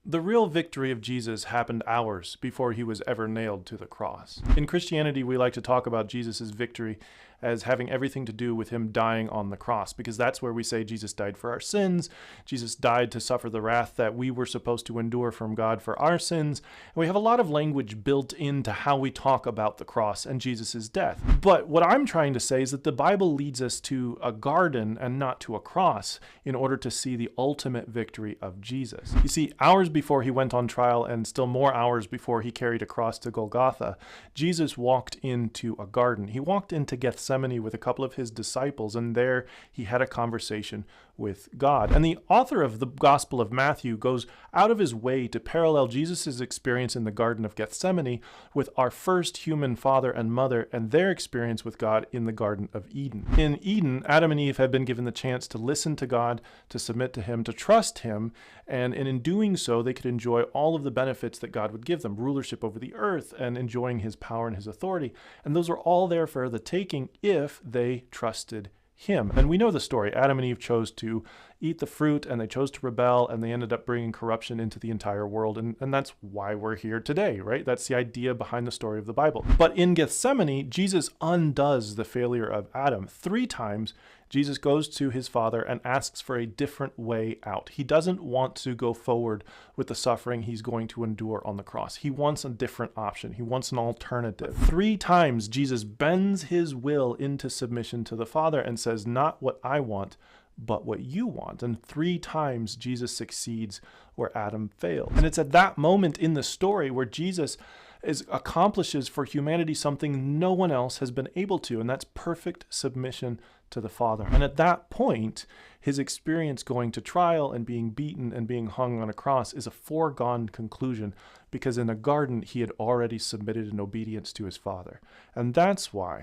The real victory of Jesus happened hours before he was ever nailed to the cross. In Christianity, we like to talk about Jesus' victory as having everything to do with him dying on the cross, because that's where we say Jesus died for our sins. Jesus died to suffer the wrath that we were supposed to endure from God for our sins. And we have a lot of language built into how we talk about the cross and Jesus' death. But what I'm trying to say is that the Bible leads us to a garden and not to a cross in order to see the ultimate victory of Jesus. You see, hours before he went on trial, and still more hours before he carried a cross to Golgotha, Jesus walked into a garden. He walked into Gethsemane with a couple of his disciples, and there he had a conversation with God. And the author of the Gospel of Matthew goes out of his way to parallel Jesus' experience in the Garden of Gethsemane with our first human father and mother and their experience with God in the Garden of Eden. In Eden, Adam and Eve had been given the chance to listen to God, to submit to him, to trust him, and in doing so, they could enjoy all of the benefits that God would give them, rulership over the earth and enjoying his power and his authority. And those were all there for the taking if they trusted him. And we know the story. Adam and Eve chose to eat the fruit, and they chose to rebel, and they ended up bringing corruption into the entire world. And that's why we're here today, right? That's the idea behind the story of the Bible. But in Gethsemane, Jesus undoes the failure of Adam. 3 times, Jesus goes to his Father and asks for a different way out. He doesn't want to go forward with the suffering he's going to endure on the cross. He wants a different option. He wants an alternative. 3 times, Jesus bends his will into submission to the Father and says, "Not what I want, but what you want." And 3 times Jesus succeeds where Adam failed. And it's at that moment in the story where Jesus accomplishes for humanity something no one else has been able to, and that's perfect submission to the Father. And at that point, his experience going to trial and being beaten and being hung on a cross is a foregone conclusion, because in the garden he had already submitted in obedience to his Father. And that's why